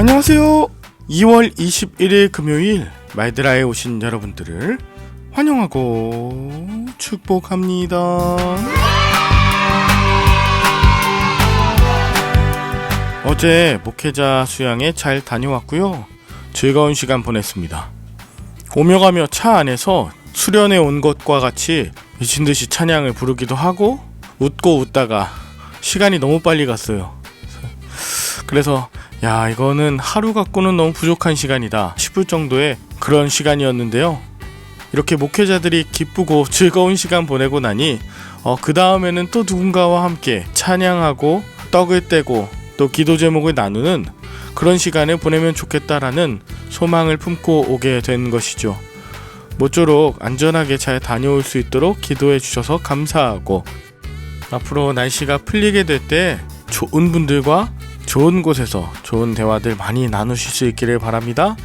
안녕하세요. 2월 21일 금요일 말드라에 오신 여러분들을 환영하고 축복합니다. 어제 목회자 수양에 잘 다녀왔고요. 즐거운 시간 보냈습니다. 오며 가며 차 안에서 수련회 온 것과 같이 미친듯이 찬양을 부르기도 하고 웃고 웃다가 시간이 너무 빨리 갔어요. 그래서 이거는 하루 갖고는 너무 부족한 시간이다 싶을 정도의 그런 시간이었는데요. 이렇게 목회자들이 기쁘고 즐거운 시간 보내고 나니 그 다음에는 또 누군가와 함께 찬양하고 떡을 떼고 또 기도 제목을 나누는 그런 시간을 보내면 좋겠다라는 소망을 품고 오게 된 것이죠. 모쪼록 안전하게 잘 다녀올 수 있도록 기도해 주셔서 감사하고, 앞으로 날씨가 풀리게 될 때 좋은 분들과 좋은 곳에서 좋은 대화들 많이 나누실 수 있기를 바랍니다.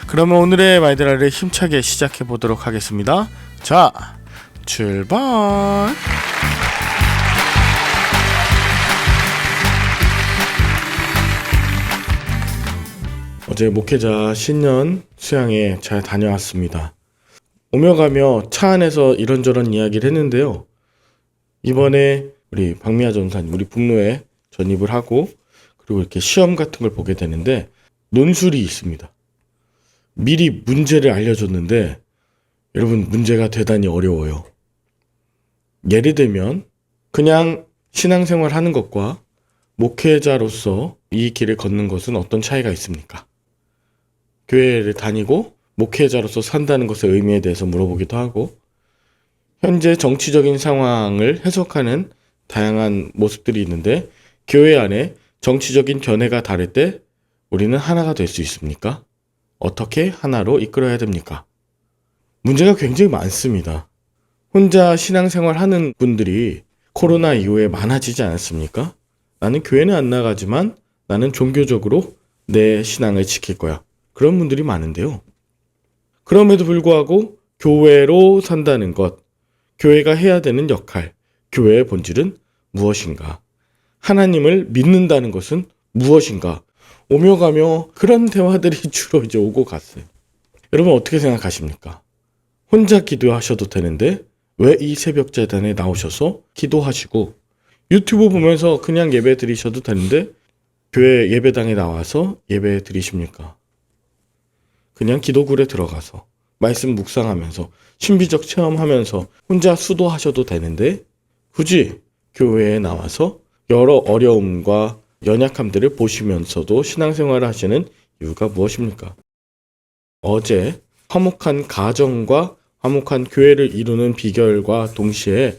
그러면 오늘의 말드라를 힘차게 시작해 보도록 하겠습니다. 자, 출발! 어제 목회자 신년 수양에 잘 다녀왔습니다. 오며 가며 차 안에서 이런저런 이야기를 했는데요. 이번에 우리 박미아 전사님, 우리 북로에 전입을 하고 그리고 이렇게 시험 같은 걸 보게 되는데 논술이 있습니다. 미리 문제를 알려줬는데 여러분, 문제가 대단히 어려워요. 예를 들면 그냥 신앙생활 하는 것과 목회자로서 이 길을 걷는 것은 어떤 차이가 있습니까? 교회를 다니고 목회자로서 산다는 것의 의미에 대해서 물어보기도 하고, 현재 정치적인 상황을 해석하는 다양한 모습들이 있는데 교회 안에 정치적인 견해가 다를 때 우리는 하나가 될 수 있습니까? 어떻게 하나로 이끌어야 됩니까? 문제가 굉장히 많습니다. 혼자 신앙생활 하는 분들이 코로나 이후에 많아지지 않았습니까? 나는 교회는 안 나가지만 나는 종교적으로 내 신앙을 지킬 거야. 그런 분들이 많은데요. 그럼에도 불구하고 교회로 산다는 것, 교회가 해야 되는 역할, 교회의 본질은 무엇인가? 하나님을 믿는다는 것은 무엇인가? 오며 가며 그런 대화들이 주로 이제 오고 갔어요. 여러분 어떻게 생각하십니까? 혼자 기도하셔도 되는데 왜 이 새벽 재단에 나오셔서 기도하시고, 유튜브 보면서 그냥 예배 드리셔도 되는데 교회 예배당에 나와서 예배 드리십니까? 그냥 기도굴에 들어가서 말씀 묵상하면서 신비적 체험하면서 혼자 수도하셔도 되는데 굳이 교회에 나와서 여러 어려움과 연약함들을 보시면서도 신앙생활을 하시는 이유가 무엇입니까? 어제 화목한 가정과 화목한 교회를 이루는 비결과 동시에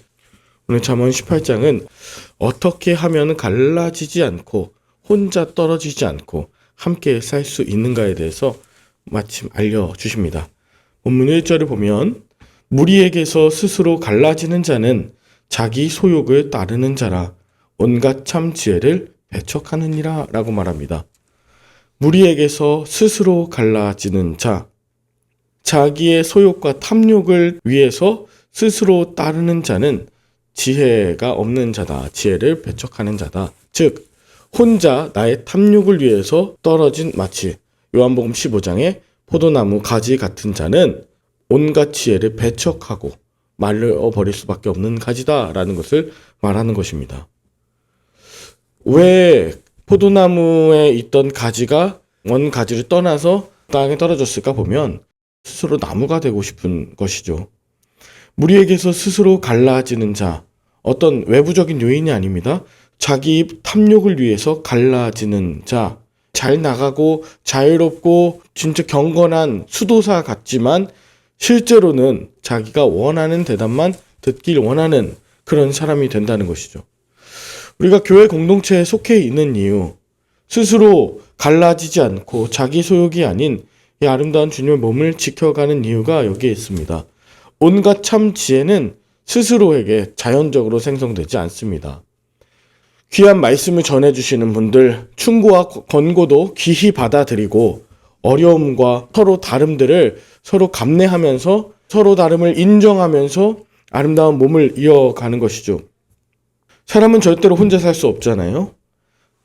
오늘 잠언 18장은 어떻게 하면 갈라지지 않고 혼자 떨어지지 않고 함께 살 수 있는가에 대해서 마침 알려주십니다. 본문 1절을 보면 무리에게서 스스로 갈라지는 자는 자기 소욕을 따르는 자라 온갖 참 지혜를 배척하느니라 라고 말합니다. 무리에게서 스스로 갈라지는 자, 자기의 소욕과 탐욕을 위해서 스스로 따르는 자는 지혜가 없는 자다. 지혜를 배척하는 자다. 즉 혼자 나의 탐욕을 위해서 떨어진 마치 요한복음 15장에 포도나무 가지 같은 자는 온갖 지혜를 배척하고 말려버릴 수밖에 없는 가지다라는 것을 말하는 것입니다. 왜 포도나무에 있던 가지가 원 가지를 떠나서 땅에 떨어졌을까 보면 스스로 나무가 되고 싶은 것이죠. 무리에게서 스스로 갈라지는 자, 어떤 외부적인 요인이 아닙니다. 자기 탐욕을 위해서 갈라지는 자, 잘 나가고 자유롭고 진짜 경건한 수도사 같지만 실제로는 자기가 원하는 대답만 듣길 원하는 그런 사람이 된다는 것이죠. 우리가 교회 공동체에 속해 있는 이유, 스스로 갈라지지 않고 자기 소욕이 아닌 이 아름다운 주님의 몸을 지켜가는 이유가 여기에 있습니다. 온갖 참 지혜는 스스로에게 자연적으로 생성되지 않습니다. 귀한 말씀을 전해주시는 분들, 충고와 권고도 귀히 받아들이고 어려움과 서로 다름들을 서로 감내하면서 서로 다름을 인정하면서 아름다운 몸을 이어가는 것이죠. 사람은 절대로 혼자 살 수 없잖아요.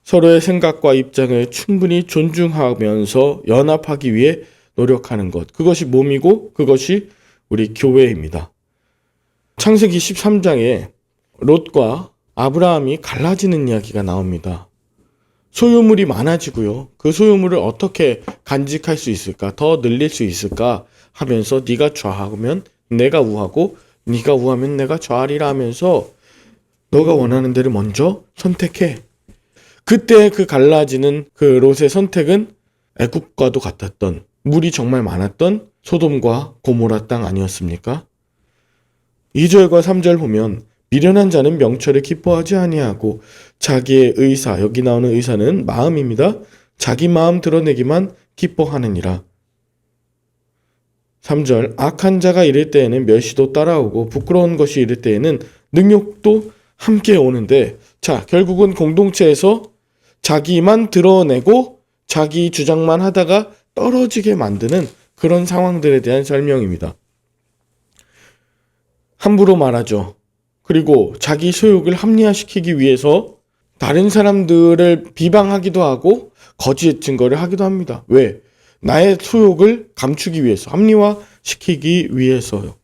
서로의 생각과 입장을 충분히 존중하면서 연합하기 위해 노력하는 것. 그것이 몸이고 그것이 우리 교회입니다. 창세기 13장에 롯과 아브라함이 갈라지는 이야기가 나옵니다. 소유물이 많아지고요. 그 소유물을 어떻게 간직할 수 있을까? 더 늘릴 수 있을까? 하면서 네가 좌하면 내가 우하고 네가 우하면 내가 좌하리라 하면서 너가 원하는 데를 먼저 선택해. 그때 그 갈라지는 그 롯의 선택은 애굽과도 같았던, 물이 정말 많았던 소돔과 고모라 땅 아니었습니까? 2절과 3절 보면 미련한 자는 명철을 기뻐하지 아니하고 자기의 의사, 여기 나오는 의사는 마음입니다. 자기 마음 드러내기만 기뻐하느니라. 3절 악한 자가 이를 때에는 멸시도 따라오고 부끄러운 것이 이를 때에는 능욕도 함께 오는데, 자, 결국은 공동체에서 자기만 드러내고 자기 주장만 하다가 떨어지게 만드는 그런 상황들에 대한 설명입니다. 함부로 말하죠. 그리고 자기 소욕을 합리화시키기 위해서 다른 사람들을 비방하기도 하고 거짓 증거를 하기도 합니다. 왜? 나의 소욕을 감추기 위해서, 합리화시키기 위해서요.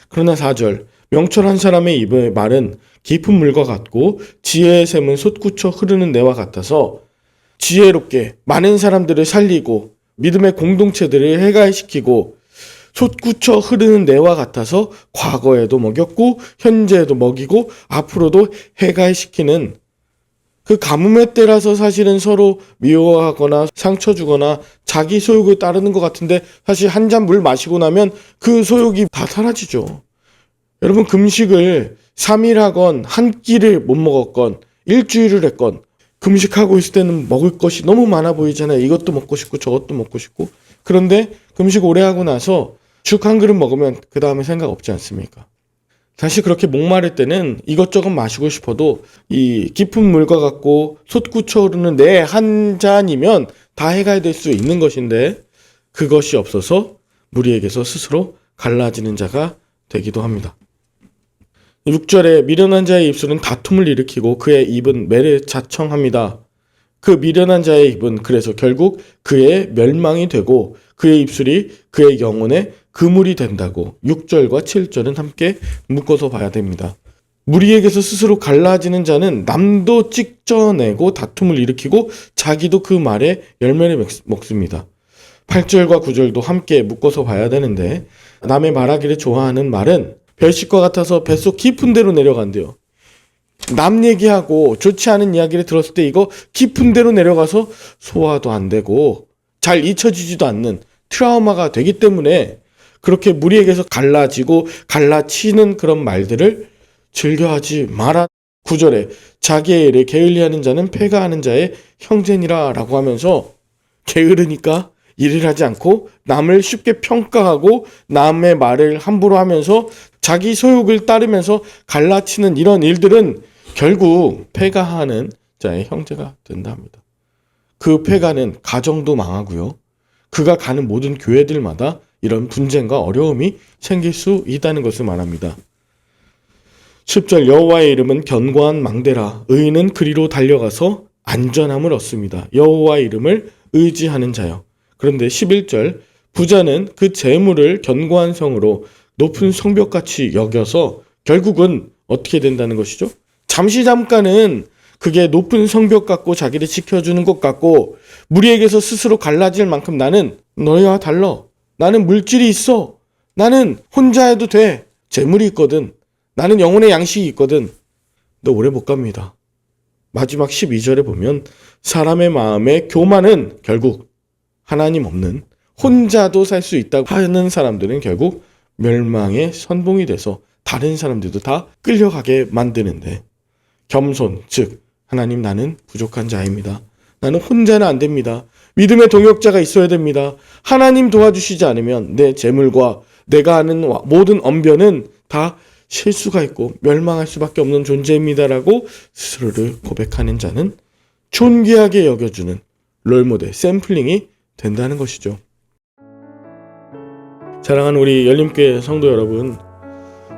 그러나 4절 명철한 사람의 입의 말은 깊은 물과 같고 지혜의 샘은 솟구쳐 흐르는 내와 같아서 지혜롭게 많은 사람들을 살리고 믿음의 공동체들을 해갈시키고 솟구쳐 흐르는 내와 같아서 과거에도 먹였고 현재에도 먹이고 앞으로도 해갈시키는 그 가뭄의 때라서 사실은 서로 미워하거나 상처 주거나 자기 소욕을 따르는 것 같은데 사실 한 잔 물 마시고 나면 그 소욕이 다 사라지죠. 여러분, 금식을 3일 하건 한 끼를 못 먹었건 일주일을 했건 금식하고 있을 때는 먹을 것이 너무 많아 보이잖아요. 이것도 먹고 싶고 저것도 먹고 싶고. 그런데 금식 오래 하고 나서 죽 한 그릇 먹으면 그 다음에 생각 없지 않습니까? 사실 그렇게 목마를 때는 이것저것 마시고 싶어도 이 깊은 물과 같고 솟구쳐 오르는 내 한 잔이면 다 해결될 수 있는 것인데 그것이 없어서 무리에게서 스스로 갈라지는 자가 되기도 합니다. 6절에 미련한 자의 입술은 다툼을 일으키고 그의 입은 매를 자청합니다. 그 미련한 자의 입은 그래서 결국 그의 멸망이 되고 그의 입술이 그의 영혼의 그물이 된다고 6절과 7절은 함께 묶어서 봐야 됩니다. 무리에게서 스스로 갈라지는 자는 남도 찍져내고 다툼을 일으키고 자기도 그 말에 열매를 먹습니다. 8절과 9절도 함께 묶어서 봐야 되는데 남의 말하기를 좋아하는 말은 별식과 같아서 뱃속 깊은 데로 내려간대요. 남 얘기하고 좋지 않은 이야기를 들었을 때 이거 깊은 데로 내려가서 소화도 안 되고 잘 잊혀지지도 않는 트라우마가 되기 때문에 그렇게 무리에게서 갈라지고 갈라치는 그런 말들을 즐겨하지 마라. 9절에 자기의 일을 게을리하는 자는 패가하는 자의 형제니라 라고 하면서 게으르니까 일을 하지 않고 남을 쉽게 평가하고 남의 말을 함부로 하면서 자기 소욕을 따르면서 갈라치는 이런 일들은 결국 패가하는 자의 형제가 된다 합니다. 그 패가는 가정도 망하고요. 그가 가는 모든 교회들마다 이런 분쟁과 어려움이 생길 수 있다는 것을 말합니다. 10절 여호와의 이름은 견고한 망대라 의인은 그리로 달려가서 안전함을 얻습니다. 여호와의 이름을 의지하는 자요. 그런데 11절 부자는 그 재물을 견고한 성으로 높은 성벽같이 여겨서 결국은 어떻게 된다는 것이죠? 잠깐은 그게 높은 성벽 같고 자기를 지켜주는 것 같고 무리에게서 스스로 갈라질 만큼 나는 너희와 달라. 나는 물질이 있어. 나는 혼자 해도 돼. 재물이 있거든. 나는 영혼의 양식이 있거든. 너 오래 못 갑니다. 마지막 12절에 보면 사람의 마음의 교만은 결국 하나님 없는 혼자도 살 수 있다고 하는 사람들은 결국 멸망의 선봉이 돼서 다른 사람들도 다 끌려가게 만드는데 겸손, 즉 하나님 나는 부족한 자입니다. 나는 혼자는 안 됩니다. 믿음의 동역자가 있어야 됩니다. 하나님 도와주시지 않으면 내 재물과 내가 하는 모든 언변은 다 실수가 있고 멸망할 수밖에 없는 존재입니다라고 스스로를 고백하는 자는 존귀하게 여겨주는 롤모델, 샘플링이 된다는 것이죠. 사랑하는 우리 열림교회 성도 여러분,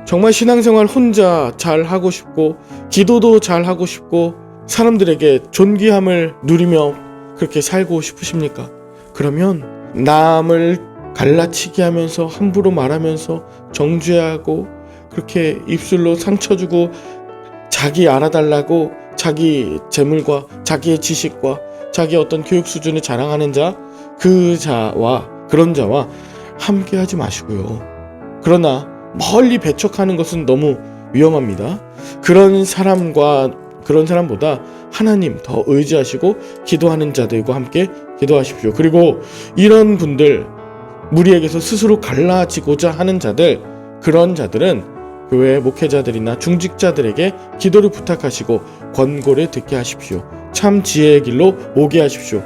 정말 신앙생활 혼자 잘 하고 싶고 기도도 잘 하고 싶고 사람들에게 존귀함을 누리며 그렇게 살고 싶으십니까? 그러면 남을 갈라치기 하면서 함부로 말하면서 정죄하고 그렇게 입술로 상처 주고 자기 알아달라고 자기 재물과 자기의 지식과 자기의 어떤 교육 수준을 자랑하는 자, 그런 자와 함께 하지 마시고요. 그러나 멀리 배척하는 것은 너무 위험합니다. 그런 사람보다 하나님 더 의지하시고 기도하는 자들과 함께 기도하십시오. 그리고 이런 분들, 무리에게서 스스로 갈라지고자 하는 자들, 그런 자들은 교회 목회자들이나 중직자들에게 기도를 부탁하시고 권고를 듣게 하십시오. 참 지혜의 길로 오게 하십시오.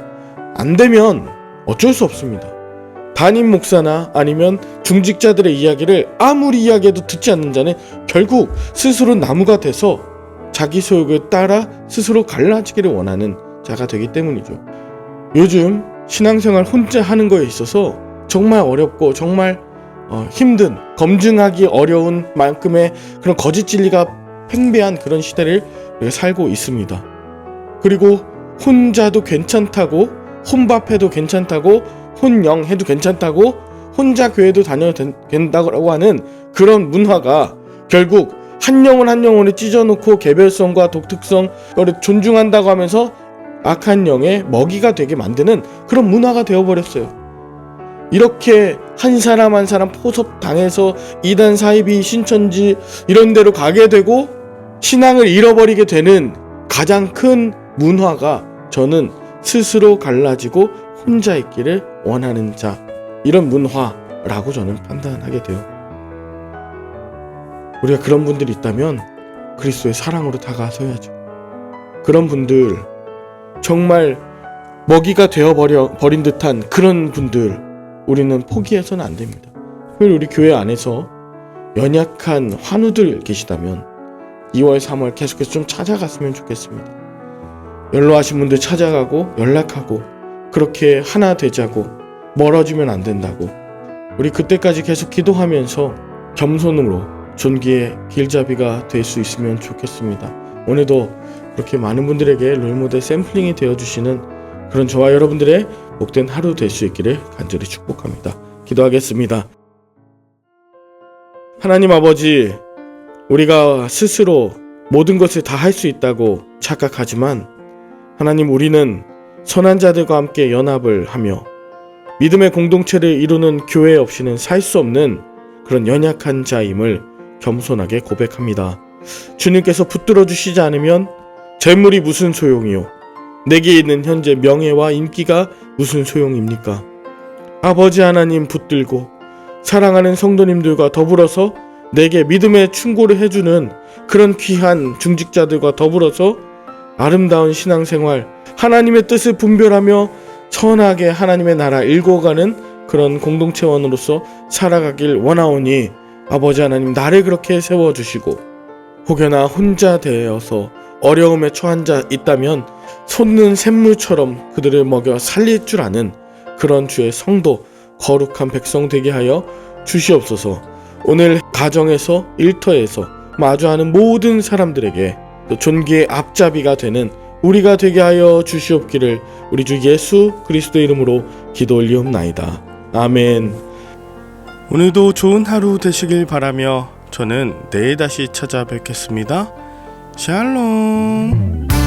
안 되면 어쩔 수 없습니다. 담임 목사나 아니면 중직자들의 이야기를 아무리 이야기해도 듣지 않는 자는 결국 스스로 나무가 돼서 자기 소욕을 따라 스스로 갈라지기를 원하는 자가 되기 때문이죠. 요즘 신앙생활 혼자 하는 거에 있어서 정말 어렵고 정말 힘든, 검증하기 어려운 만큼의 그런 거짓 진리가 팽배한 그런 시대를 우리가 살고 있습니다. 그리고 혼자도 괜찮다고, 혼밥해도 괜찮다고, 혼영해도 괜찮다고, 혼자 교회도 다녀도 된다고 하는 그런 문화가 결국 한 영혼을 찢어놓고 개별성과 독특성을 존중한다고 하면서 악한 영의 먹이가 되게 만드는 그런 문화가 되어버렸어요. 이렇게 한 사람 포섭당해서 이단 사이비 신천지 이런 데로 가게 되고 신앙을 잃어버리게 되는 가장 큰 문화가 저는 스스로 갈라지고 혼자 있기를 원하는 자, 이런 문화라고 저는 판단하게 돼요. 우리가 그런 분들이 있다면 그리스도의 사랑으로 다가서야죠. 그런 분들, 정말 먹이가 되어버린 듯한 그런 분들 우리는 포기해서는 안 됩니다. 우리 교회 안에서 연약한 환우들 계시다면 2월, 3월 계속해서 좀 찾아갔으면 좋겠습니다. 연로하신 분들 찾아가고 연락하고 그렇게 하나 되자고, 멀어지면 안 된다고, 우리 그때까지 계속 기도하면서 겸손으로 존귀의 길잡이가 될 수 있으면 좋겠습니다. 오늘도 그렇게 많은 분들에게 롤모델 샘플링이 되어주시는 그런 저와 여러분들의 복된 하루 될 수 있기를 간절히 축복합니다. 기도하겠습니다. 하나님 아버지, 우리가 스스로 모든 것을 다 할 수 있다고 착각하지만 하나님, 우리는 선한 자들과 함께 연합을 하며 믿음의 공동체를 이루는 교회 없이는 살 수 없는 그런 연약한 자임을 겸손하게 고백합니다. 주님께서 붙들어 주시지 않으면 재물이 무슨 소용이요, 내게 있는 현재 명예와 인기가 무슨 소용입니까? 아버지 하나님 붙들고 사랑하는 성도님들과 더불어서 내게 믿음의 충고를 해주는 그런 귀한 중직자들과 더불어서 아름다운 신앙생활, 하나님의 뜻을 분별하며 선하게 하나님의 나라 일궈가는 그런 공동체원으로서 살아가길 원하오니 아버지 하나님, 나를 그렇게 세워주시고 혹여나 혼자 되어서 어려움에 처한 자 있다면 솟는 샘물처럼 그들을 먹여 살릴 줄 아는 그런 주의 성도, 거룩한 백성 되게 하여 주시옵소서. 오늘 가정에서, 일터에서 마주하는 모든 사람들에게 또 존귀의 앞잡이가 되는 우리가 되게 하여 주시옵기를 우리 주 예수 그리스도 이름으로 기도 올리옵나이다. 아멘. 오늘도 좋은 하루 되시길 바라며 저는 내일 다시 찾아뵙겠습니다. 샬롬.